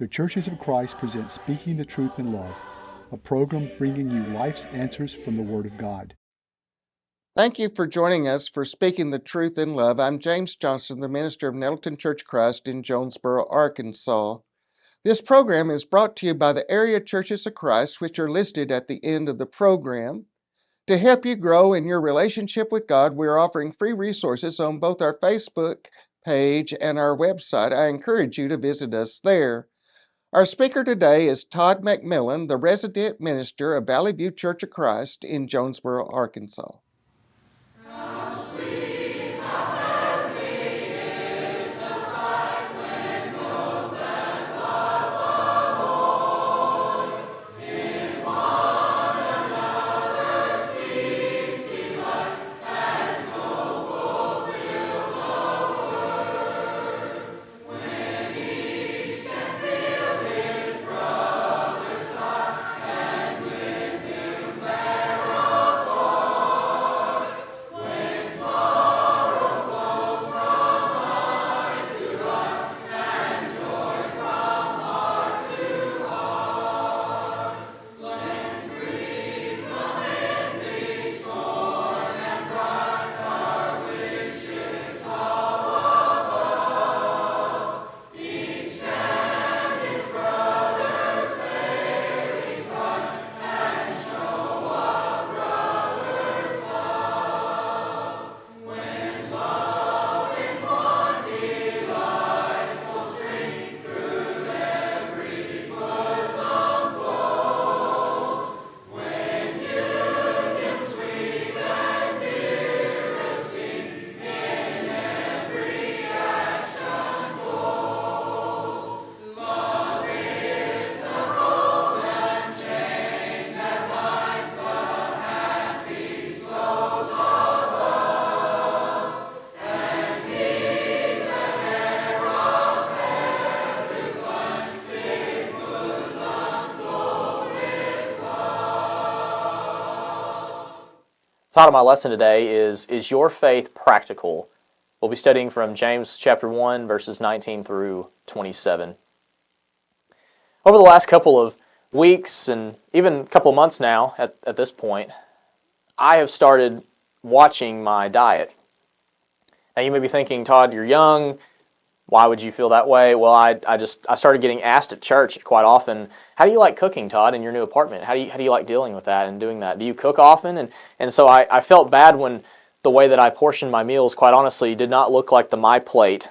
The Churches of Christ present Speaking the Truth in Love, a program bringing you life's answers from the Word of God. Thank you for joining us for Speaking the Truth in Love. I'm James Johnson, the minister of Nettleton Church of Christ in Jonesboro, Arkansas. This program is brought to you by the area Churches of Christ, which are listed at the end of the program. To help you grow in your relationship with God, we're offering free resources on both our Facebook page and our website. I encourage you to visit us there. Our speaker today is Todd McMillan, the resident minister of Valley View Church of Christ in Jonesboro, Arkansas. The title of my lesson today is Your Faith Practical? We'll be studying from James chapter 1, verses 19 through 27. Over the last couple of weeks and even a couple of months now at this point, I have started watching my diet. Now you may be thinking, Todd, you're young. Why would you feel that way? Well, I started getting asked at church quite often, how do you like cooking, Todd, in your new apartment? How do you like dealing with that and doing that? Do you cook often? And so I felt bad when the way that I portioned my meals, quite honestly, did not look like the My Plate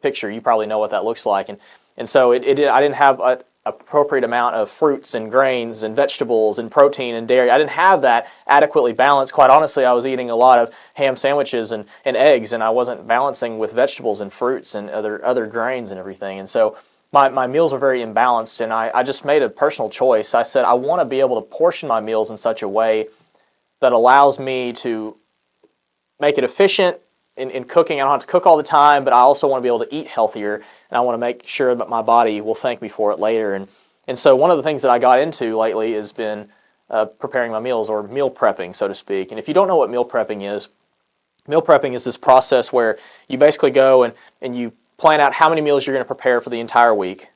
picture. You probably know what that looks like. And so I didn't have an appropriate amount of fruits and grains and vegetables and protein and dairy. I didn't have that adequately balanced. Quite honestly, I was eating a lot of ham sandwiches and eggs, and I wasn't balancing with vegetables and fruits and other grains and everything. And so my meals were very imbalanced, and I just made a personal choice. I said, I want to be able to portion my meals in such a way that allows me to make it efficient in cooking. I don't have to cook all the time, but I also want to be able to eat healthier, and I want to make sure that my body will thank me for it later. And so one of the things that I got into lately has been preparing my meals, or meal prepping, so to speak. And if you don't know what meal prepping is this process where you basically go and you plan out how many meals you're going to prepare for the entire week.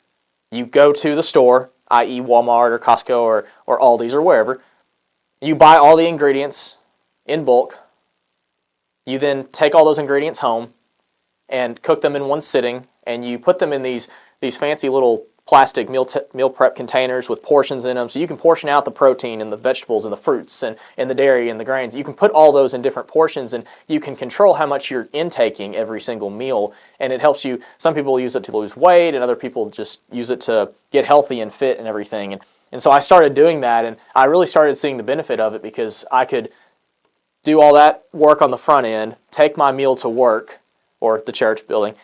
You go to the store, i.e. Walmart or Costco or Aldi's or wherever. You buy all the ingredients in bulk. You then take all those ingredients home and cook them in one sitting, and you put them in these fancy little plastic meal prep containers with portions in them, so you can portion out the protein and the vegetables and the fruits and the dairy and the grains. You can put all those in different portions, and you can control how much you're intaking every single meal, and it helps you. Some people use it to lose weight, and other people just use it to get healthy and fit and everything. And so I started doing that, and I really started seeing the benefit of it, because I could do all that work on the front end, take my meal to work or the church building,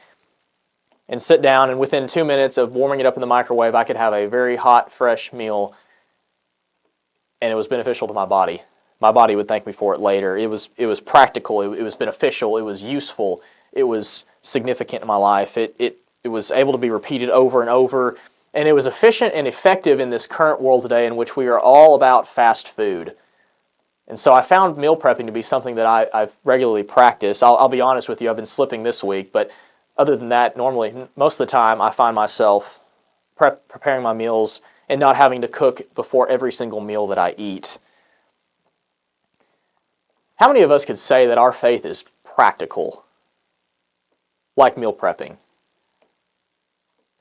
and sit down, and within 2 minutes of warming it up in the microwave, I could have a very hot, fresh meal, and it was beneficial to my body. My body would thank me for it later. It was practical, it was beneficial, it was useful, it was significant in my life. It was able to be repeated over and over, and it was efficient and effective in this current world today in which we are all about fast food. And so I found meal prepping to be something that I've regularly practiced. I'll be honest with you, I've been slipping this week, but other than that, normally, most of the time, I find myself preparing my meals and not having to cook before every single meal that I eat. How many of us could say that our faith is practical, like meal prepping?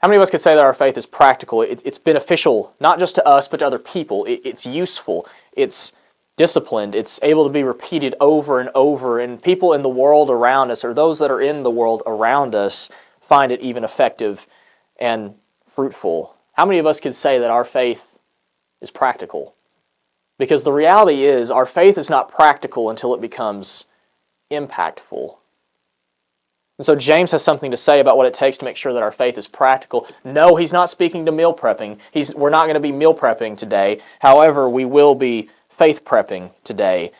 How many of us could say that our faith is practical? It's beneficial, not just to us, but to other people. It's useful. It's disciplined. It's able to be repeated over and over. And people in the world around us, or those that are in the world around us, find it even effective and fruitful. How many of us could say that our faith is practical? Because the reality is, our faith is not practical until it becomes impactful. And so James has something to say about what it takes to make sure that our faith is practical. No, he's not speaking to meal prepping. We're not going to be meal prepping today. However, we will be faith prepping today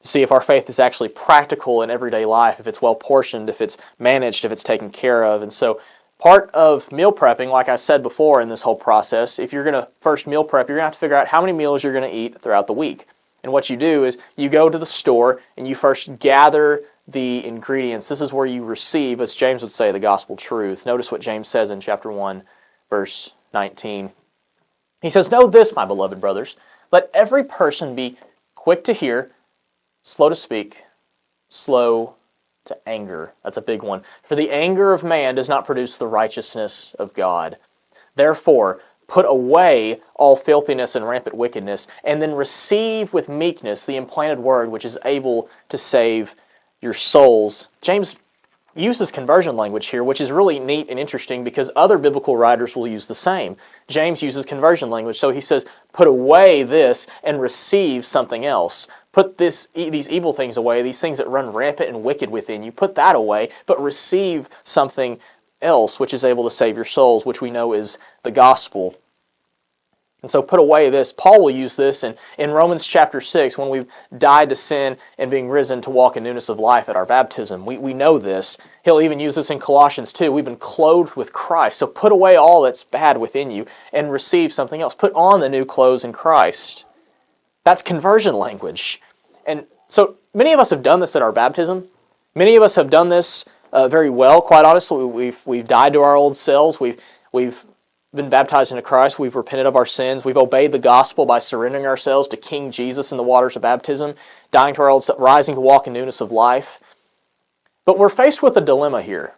to see if our faith is actually practical in everyday life, if it's well portioned, if it's managed, if it's taken care of. And so part of meal prepping, like I said before in this whole process, if you're going to first meal prep, you're going to have to figure out how many meals you're going to eat throughout the week. And what you do is you go to the store and you first gather the ingredients. This is where you receive, as James would say, the gospel truth. Notice what James says in chapter 1, verse 19. He says, "Know this, my beloved brothers, let every person be quick to hear, slow to speak, slow to anger." That's a big one. "For the anger of man does not produce the righteousness of God. Therefore, put away all filthiness and rampant wickedness, and then receive with meekness the implanted word which is able to save your souls." James uses conversion language here, which is really neat and interesting because other biblical writers will use the same. James uses conversion language, so he says, put away this and receive something else. Put these evil things away, these things that run rampant and wicked within you, put that away, but receive something else which is able to save your souls, which we know is the gospel. And so put away this. Paul will use this in Romans chapter 6 when we've died to sin and being risen to walk in newness of life at our baptism. We know this. He'll even use this in Colossians 2. We've been clothed with Christ. So put away all that's bad within you and receive something else. Put on the new clothes in Christ. That's conversion language. And so many of us have done this at our baptism. Many of us have done this very well, quite honestly. We've died to our old selves. We've been baptized into Christ. We've repented of our sins. We've obeyed the gospel by surrendering ourselves to King Jesus in the waters of baptism, dying to our old self, rising to walk in newness of life. But we're faced with a dilemma here.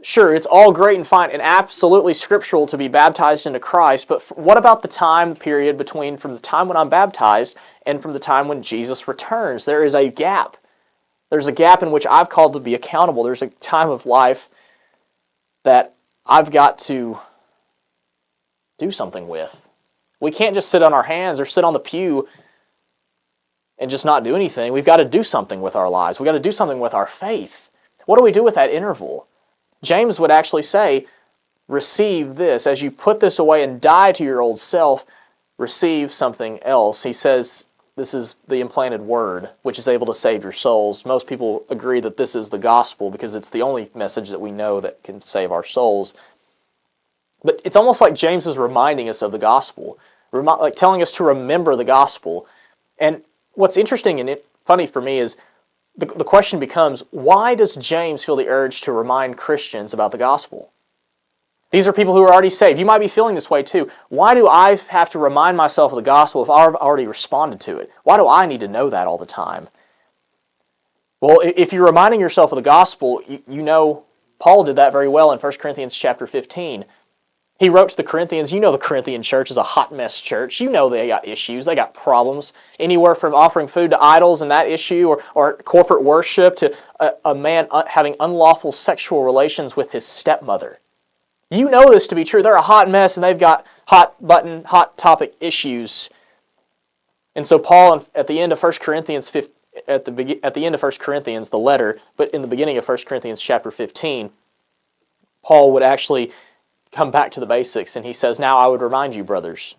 Sure, it's all great and fine and absolutely scriptural to be baptized into Christ, but what about the time period between from the time when I'm baptized and from the time when Jesus returns? There is a gap. There's a gap in which I've called to be accountable. There's a time of life that I've got to do something with. We can't just sit on our hands or sit on the pew and just not do anything. We've got to do something with our lives. We've got to do something with our faith. What do we do with that interval? James would actually say, receive this. As you put this away and die to your old self, receive something else. He says this is the implanted word, which is able to save your souls. Most people agree that this is the gospel because it's the only message that we know that can save our souls. But it's almost like James is reminding us of the gospel, like telling us to remember the gospel. And what's interesting and funny for me is the question becomes, why does James feel the urge to remind Christians about the gospel? These are people who are already saved. You might be feeling this way too. Why do I have to remind myself of the gospel if I've already responded to it? Why do I need to know that all the time? Well, if you're reminding yourself of the gospel, you know Paul did that very well in 1 Corinthians chapter 15. He wrote to the Corinthians. You know the Corinthian church is a hot mess church. You know they got issues. They got problems. Anywhere from offering food to idols and that issue, or corporate worship, to a man having unlawful sexual relations with his stepmother. You know this to be true. They're a hot mess and they've got hot topic issues. And so Paul, at the end of 1 Corinthians, at the end of 1 Corinthians, the letter, but in the beginning of 1 Corinthians chapter 15, Paul would actually come back to the basics and he says, now I would remind you, brothers,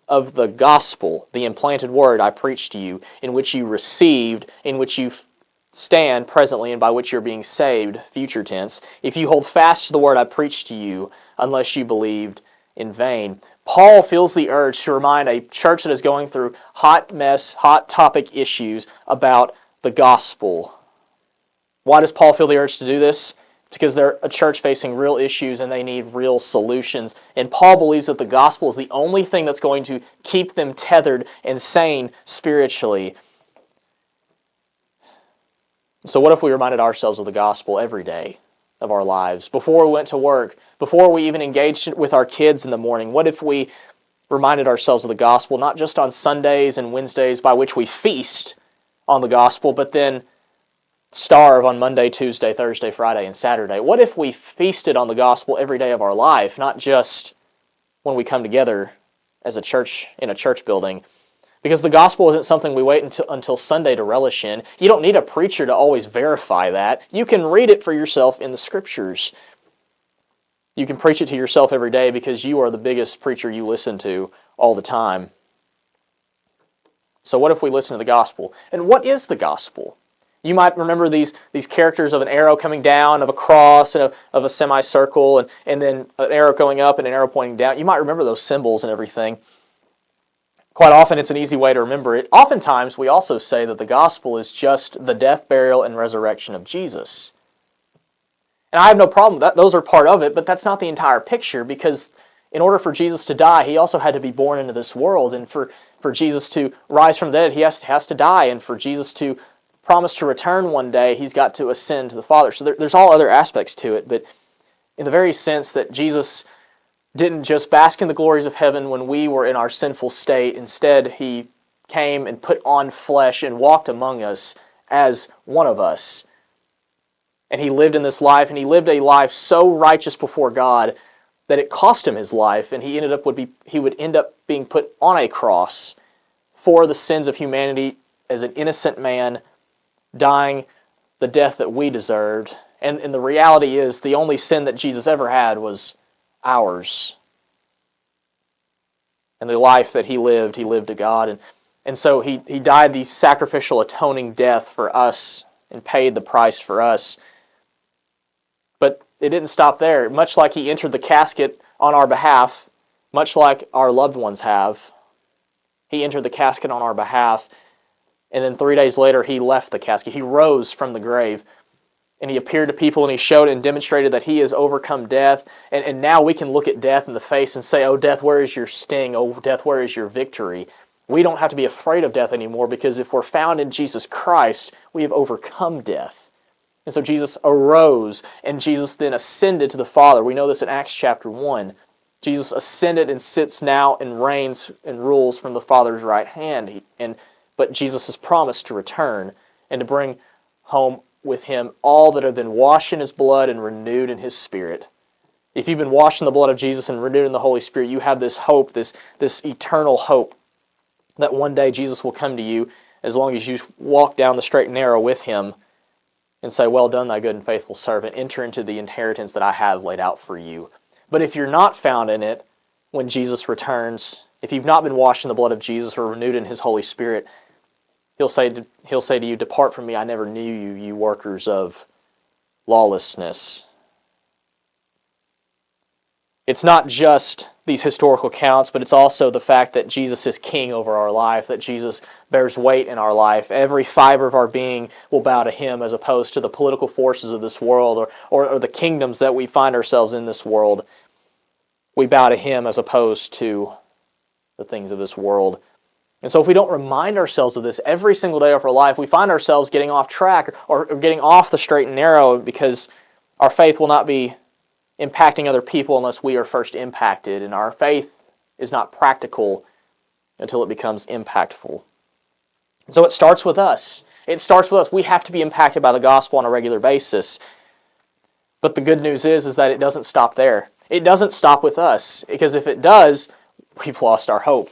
of the gospel, the implanted word I preached to you, in which you received, in which you stand presently, and by which you're being saved, future tense, if you hold fast to the word I preached to you, unless you believed in vain. Paul feels the urge to remind a church that is going through hot mess, hot topic issues about the gospel. Why does Paul feel the urge to do this? because they're a church facing real issues and they need real solutions. And Paul believes that the gospel is the only thing that's going to keep them tethered and sane spiritually. So what if we reminded ourselves of the gospel every day of our lives? Before we went to work, before we even engaged with our kids in the morning, what if we reminded ourselves of the gospel, not just on Sundays and Wednesdays by which we feast on the gospel, but then starve on Monday, Tuesday, Thursday, Friday, and Saturday? What if we feasted on the gospel every day of our life, not just when we come together as a church in a church building? Because the gospel isn't something we wait until Sunday to relish in. You don't need a preacher to always verify that. You can read it for yourself in the Scriptures. You can preach it to yourself every day because you are the biggest preacher you listen to all the time. So what if we listen to the gospel? And what is the gospel? You might remember these characters of an arrow coming down, of a cross, and of a semicircle, and then an arrow going up and an arrow pointing down. You might remember those symbols and everything. Quite often it's an easy way to remember it. Oftentimes we also say that the gospel is just the death, burial, and resurrection of Jesus. And I have no problem with that. Those are part of it, but that's not the entire picture, because in order for Jesus to die, he also had to be born into this world. And for Jesus to rise from the dead, he has to die. And for Jesus to promise to return one day, he's got to ascend to the Father. So there's all other aspects to it, but in the very sense that Jesus didn't just bask in the glories of heaven when we were in our sinful state. Instead, he came and put on flesh and walked among us as one of us. And he lived in this life, and he lived a life so righteous before God that it cost him his life, and he would end up being put on a cross for the sins of humanity as an innocent man, dying the death that we deserved. And the reality is, the only sin that Jesus ever had was ours. And the life that he lived to God. And so he died the sacrificial atoning death for us and paid the price for us. But it didn't stop there. Much like he entered the casket on our behalf, much like our loved ones have, he entered the casket on our behalf. And then 3 days later, he left the casket. He rose from the grave. And he appeared to people, and he showed and demonstrated that he has overcome death. And now we can look at death in the face and say, "Oh, death, where is your sting? Oh, death, where is your victory?" We don't have to be afraid of death anymore, because if we're found in Jesus Christ, we have overcome death. And so Jesus arose, and Jesus then ascended to the Father. We know this in Acts chapter 1. Jesus ascended and sits now and reigns and rules from the Father's right hand. But Jesus has promised to return and to bring home with him all that have been washed in his blood and renewed in his Spirit. If you've been washed in the blood of Jesus and renewed in the Holy Spirit, you have this hope, this eternal hope, that one day Jesus will come to you as long as you walk down the straight and narrow with him and say, "Well done, thy good and faithful servant. Enter into the inheritance that I have laid out for you." But if you're not found in it when Jesus returns, if you've not been washed in the blood of Jesus or renewed in his Holy Spirit, he'll say to you, "Depart from me, I never knew you, you workers of lawlessness." It's not just these historical accounts, but it's also the fact that Jesus is king over our life, that Jesus bears weight in our life. Every fiber of our being will bow to him, as opposed to the political forces of this world or the kingdoms that we find ourselves in this world. We bow to him as opposed to the things of this world. And so if we don't remind ourselves of this every single day of our life, we find ourselves getting off track or getting off the straight and narrow, because our faith will not be impacting other people unless we are first impacted. And our faith is not practical until it becomes impactful. So it starts with us. It starts with us. We have to be impacted by the gospel on a regular basis. But the good news is that it doesn't stop there. It doesn't stop with us, because if it does, we've lost our hope.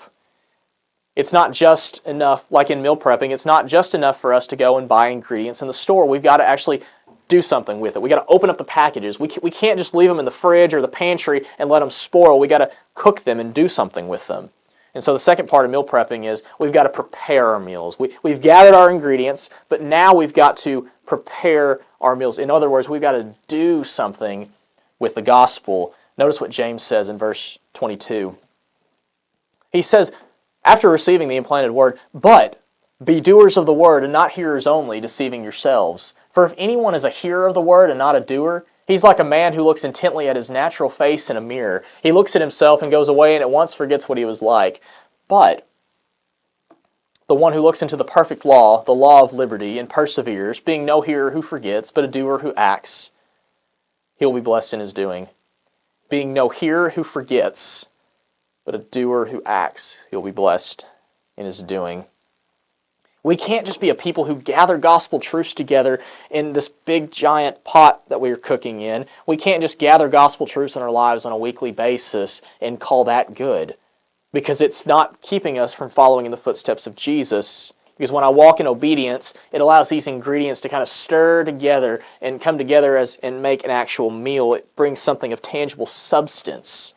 It's not just enough, like in meal prepping, it's not just enough for us to go and buy ingredients in the store. We've got to actually do something with it. We've got to open up the packages. We can't just leave them in the fridge or the pantry and let them spoil. We've got to cook them and do something with them. And so the second part of meal prepping is we've got to prepare our meals. We've gathered our ingredients, but now we've got to prepare our meals. In other words, we've got to do something with the gospel. Notice what James says in verse 22. He says, after receiving the implanted word, "But be doers of the word and not hearers only, deceiving yourselves. For if anyone is a hearer of the word and not a doer, He's like a man who looks intently at his natural face in a mirror. He looks at himself and goes away and at once forgets what he was like. But the one who looks into the perfect law, the law of liberty, and perseveres, being no hearer who forgets, but a doer who acts, he will be blessed in his doing. Being no hearer who forgets, but a doer who acts, he will be blessed in his doing. We can't just be a people who gather gospel truths together in this big giant pot that we're cooking in. We can't just gather gospel truths in our lives on a weekly basis and call that good, because it's not keeping us from following in the footsteps of Jesus. Because when I walk in obedience, it allows these ingredients to kind of stir together and come together and make an actual meal. It brings something of tangible substance.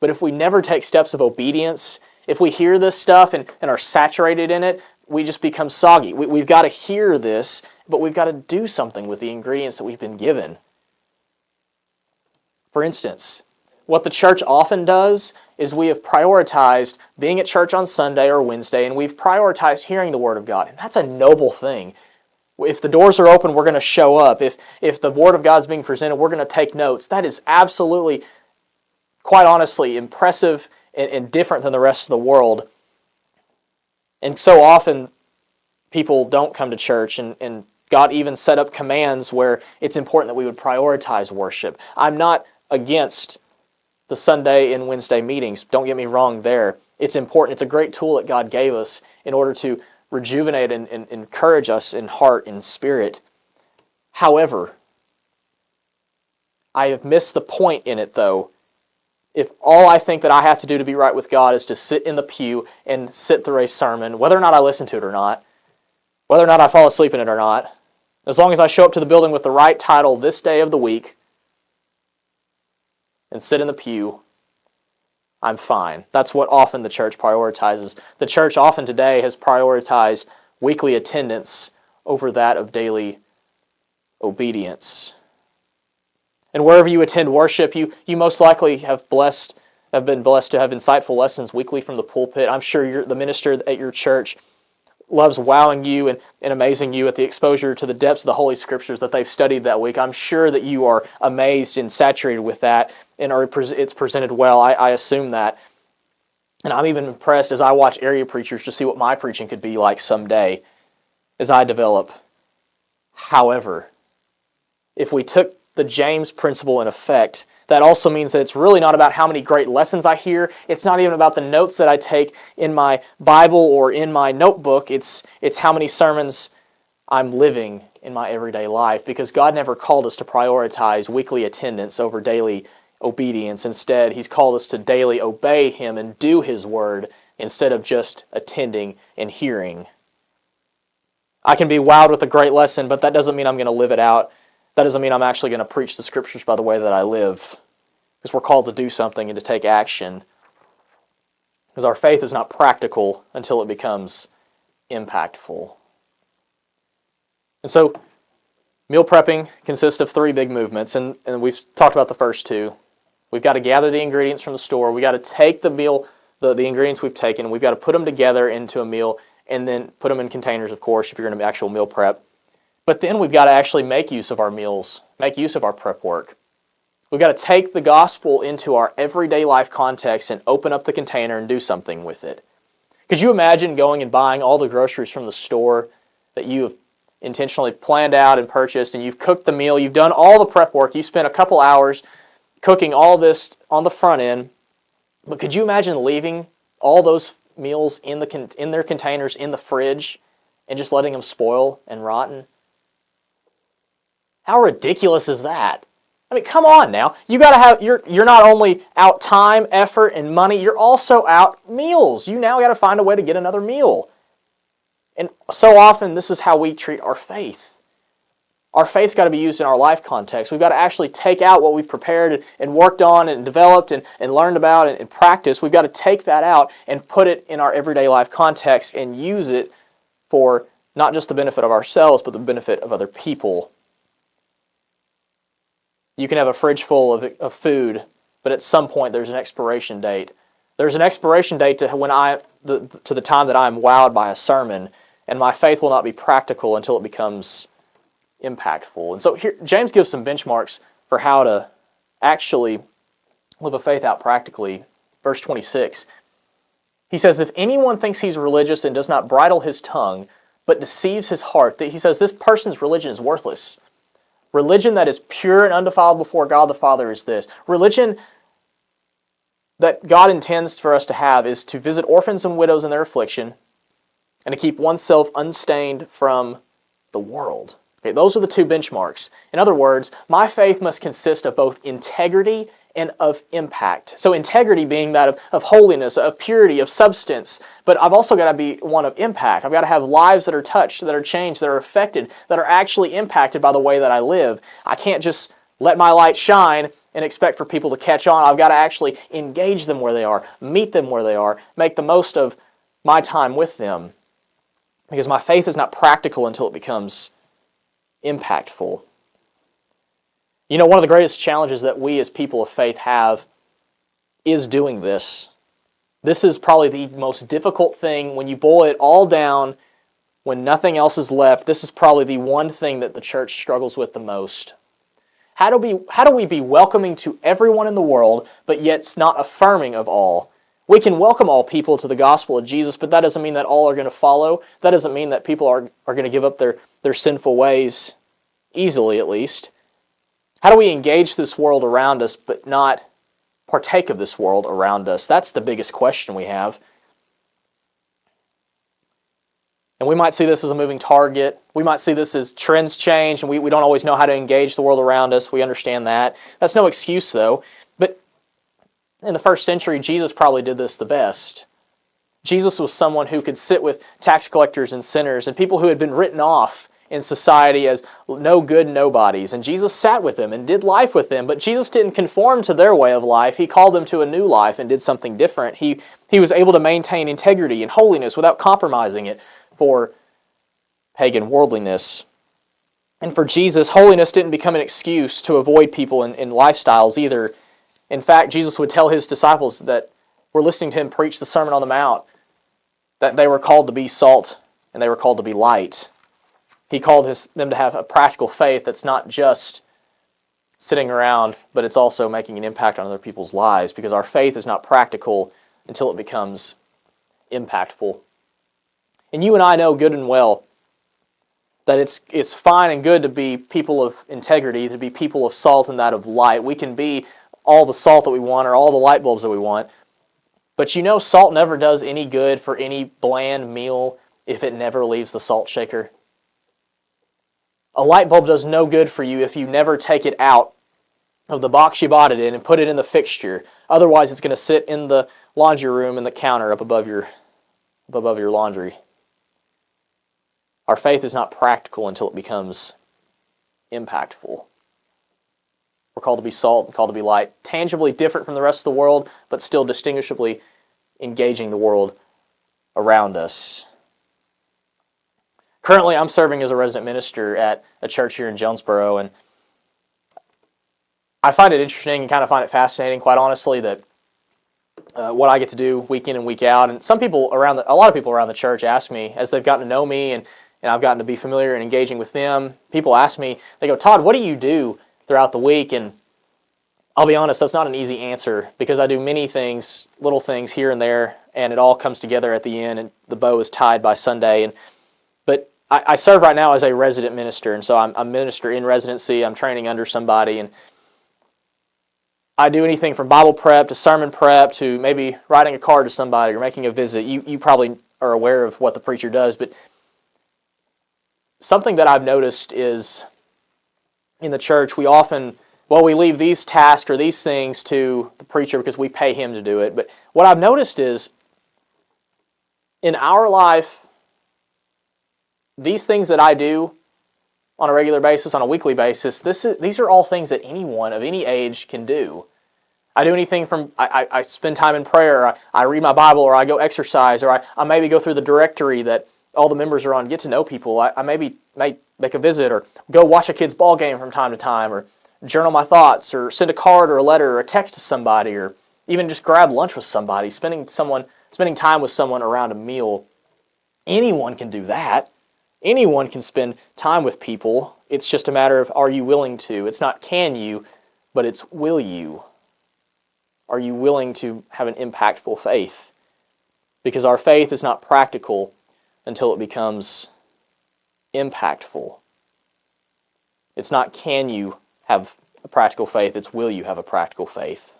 But if we never take steps of obedience, if we hear this stuff and are saturated in it, we just become soggy. We've got to hear this, but we've got to do something with the ingredients that we've been given. For instance, what the church often does is we have prioritized being at church on Sunday or Wednesday, and we've prioritized hearing the Word of God. And that's a noble thing. If the doors are open, we're going to show up. If the Word of God's being presented, we're going to take notes. That is absolutely, quite honestly, impressive and different than the rest of the world. And so often, people don't come to church, and God even set up commands where it's important that we would prioritize worship. I'm not against the Sunday and Wednesday meetings. Don't get me wrong there. It's important. It's a great tool that God gave us in order to rejuvenate and encourage us in heart and spirit. However, I have missed the point in it, though. If all I think that I have to do to be right with God is to sit in the pew and sit through a sermon, whether or not I listen to it or not, whether or not I fall asleep in it or not, as long as I show up to the building with the right title this day of the week and sit in the pew, I'm fine. That's what often the church prioritizes. The church often today has prioritized weekly attendance over that of daily obedience. And wherever you attend worship, you most likely have been blessed to have insightful lessons weekly from the pulpit. I'm sure the minister at your church loves wowing you and amazing you at the exposure to the depths of the Holy Scriptures that they've studied that week. I'm sure that you are amazed and saturated with that, and it's presented well. I assume that. And I'm even impressed as I watch area preachers to see what my preaching could be like someday as I develop. However, if we took the James principle in effect, that also means that it's really not about how many great lessons I hear. It's not even about the notes that I take in my Bible or in my notebook. It's how many sermons I'm living in my everyday life, because God never called us to prioritize weekly attendance over daily obedience. Instead, He's called us to daily obey Him and do His Word instead of just attending and hearing. I can be wowed with a great lesson, but that doesn't mean I'm going to live it out. That doesn't mean I'm actually going to preach the Scriptures by the way that I live, because we're called to do something and to take action. Because our faith is not practical until it becomes impactful. And so, meal prepping consists of 3 big movements, and we've talked about the first 2. We've got to gather the ingredients from the store. We've got to take the meal, the ingredients we've taken, we've got to put them together into a meal, and then put them in containers, of course, if you're going to actual meal prep. But then we've got to actually make use of our meals, make use of our prep work. We've got to take the gospel into our everyday life context and open up the container and do something with it. Could you imagine going and buying all the groceries from the store that you have intentionally planned out and purchased, and you've cooked the meal, you've done all the prep work, you spent a couple hours cooking all this on the front end, but could you imagine leaving all those meals in their containers in the fridge and just letting them spoil and rotten? How ridiculous is that? I mean, come on now. You got to have, you're not only out time, effort, and money, you're also out meals. You now got to find a way to get another meal. And so often, this is how we treat our faith. Our faith's got to be used in our life context. We've got to actually take out what we've prepared and worked on and developed and learned about and practiced. We've got to take that out and put it in our everyday life context and use it for not just the benefit of ourselves, but the benefit of other people. You can have a fridge full of food, but at some point there's an expiration date. There's an expiration date to the time that I am wowed by a sermon, and my faith will not be practical until it becomes impactful. And so here, James gives some benchmarks for how to actually live a faith out practically. Verse 26, he says, if anyone thinks he's religious and does not bridle his tongue, but deceives his heart, he says this person's religion is worthless. Religion that is pure and undefiled before God the Father is this. Religion that God intends for us to have is to visit orphans and widows in their affliction and to keep oneself unstained from the world. Okay, those are the two benchmarks. In other words, my faith must consist of both integrity and of impact. So integrity being that of holiness, of purity, of substance, but I've also got to be one of impact. I've got to have lives that are touched, that are changed, that are affected, that are actually impacted by the way that I live. I can't just let my light shine and expect for people to catch on. I've got to actually engage them where they are, meet them where they are, make the most of my time with them. Because my faith is not practical until it becomes impactful. You know, one of the greatest challenges that we as people of faith have is doing this. This is probably the most difficult thing when you boil it all down, when nothing else is left. This is probably the one thing that the church struggles with the most. How do we be welcoming to everyone in the world, but yet not affirming of all? We can welcome all people to the gospel of Jesus, but that doesn't mean that all are going to follow. That doesn't mean that people are going to give up their sinful ways, easily at least. How do we engage this world around us, but not partake of this world around us? That's the biggest question we have. And we might see this as a moving target. We might see this as trends change, and we don't always know how to engage the world around us. We understand that. That's no excuse, though. But in the first century, Jesus probably did this the best. Jesus was someone who could sit with tax collectors and sinners and people who had been written off in society as no good nobodies. And Jesus sat with them and did life with them. But Jesus didn't conform to their way of life. He called them to a new life and did something different. He was able to maintain integrity and holiness without compromising it for pagan worldliness. And for Jesus, holiness didn't become an excuse to avoid people in lifestyles either. In fact, Jesus would tell his disciples that were listening to him preach the Sermon on the Mount that they were called to be salt and they were called to be light. He called them to have a practical faith that's not just sitting around, but it's also making an impact on other people's lives, because our faith is not practical until it becomes impactful. And you and I know good and well that it's fine and good to be people of integrity, to be people of salt and that of light. We can be all the salt that we want or all the light bulbs that we want. But you know, salt never does any good for any bland meal if it never leaves the salt shaker. A light bulb does no good for you if you never take it out of the box you bought it in and put it in the fixture. Otherwise, it's going to sit in the laundry room and the counter up above your laundry. Our faith is not practical until it becomes impactful. We're called to be salt and called to be light, tangibly different from the rest of the world, but still distinguishably engaging the world around us. Currently, I'm serving as a resident minister at a church here in Jonesboro, and I find it interesting and kind of find it fascinating, quite honestly, that what I get to do week in and week out. And a lot of people around the church ask me, as they've gotten to know me and I've gotten to be familiar and engaging with them, people ask me, they go, "Todd, what do you do throughout the week?" And I'll be honest, that's not an easy answer, because I do many things, little things here and there, and it all comes together at the end, and the bow is tied by Sunday. But I serve right now as a resident minister, and so I'm a minister in residency. I'm training under somebody, and I do anything from Bible prep to sermon prep to maybe writing a card to somebody or making a visit. You probably are aware of what the preacher does, but something that I've noticed is in the church, we leave these tasks or these things to the preacher because we pay him to do it. But what I've noticed is in our life, these things that I do on a regular basis, on a weekly basis, these are all things that anyone of any age can do. I do anything from, I spend time in prayer, I read my Bible, or I go exercise, or I maybe go through the directory that all the members are on, get to know people. I maybe make a visit, or go watch a kid's ball game from time to time, or journal my thoughts, or send a card or a letter or a text to somebody, or even just grab lunch with somebody, spending time with someone around a meal. Anyone can do that. Anyone can spend time with people. It's just a matter of, are you willing to? It's not can you, but it's will you? Are you willing to have an impactful faith? Because our faith is not practical until it becomes impactful. It's not can you have a practical faith, it's will you have a practical faith.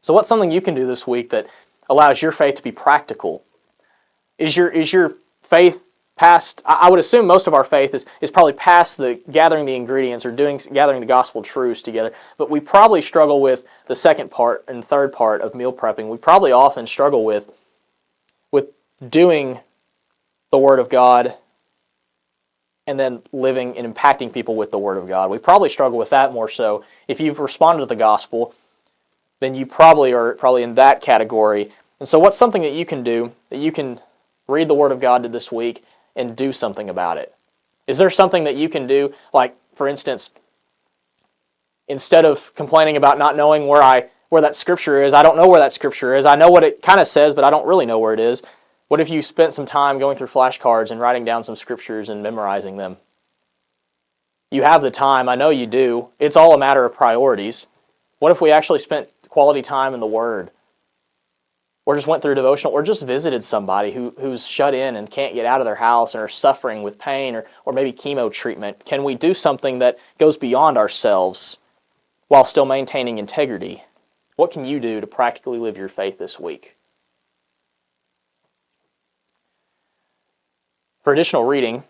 So what's something you can do this week that allows your faith to be practical? Is your faith past, I would assume most of our faith is probably past the gathering the ingredients or gathering the gospel truths together, but we probably struggle with the second part and third part of meal prepping. We probably often struggle with doing the Word of God and then living and impacting people with the Word of God. We probably struggle with that more so. If you've responded to the gospel, then you probably are in that category. And so what's something that you can do, that you can read the Word of God this week and do something about it? Is there something that you can do, like, for instance, instead of complaining about not knowing where that scripture is, I don't know where that scripture is, I know what it kind of says, but I don't really know where it is. What if you spent some time going through flashcards and writing down some scriptures and memorizing them? You have the time, I know you do. It's all a matter of priorities. What if we actually spent quality time in the Word? Or just went through devotional, or just visited somebody who's shut in and can't get out of their house and are suffering with pain or maybe chemo treatment? Can we do something that goes beyond ourselves while still maintaining integrity? What can you do to practically live your faith this week? For additional reading,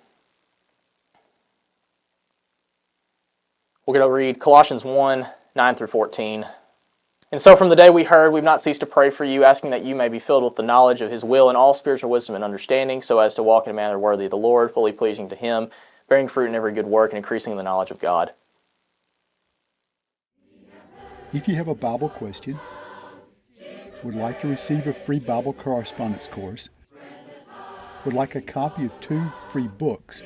we're going to read Colossians 1, 9 through 14. And so from the day we heard, we've not ceased to pray for you, asking that you may be filled with the knowledge of His will and all spiritual wisdom and understanding, so as to walk in a manner worthy of the Lord, fully pleasing to Him, bearing fruit in every good work and increasing in the knowledge of God. If you have a Bible question, would like to receive a free Bible correspondence course, would like a copy of 2 free books,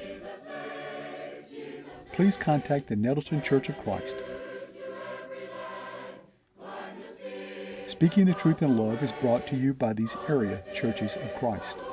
please contact the Nettleton Church of Christ. Speaking the Truth in Love is brought to you by these area churches of Christ.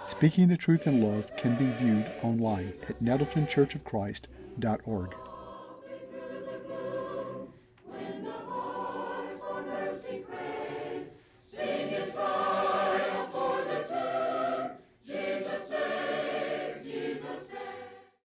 Speaking the Truth in Love can be viewed online at nettletonchurchofchrist.org.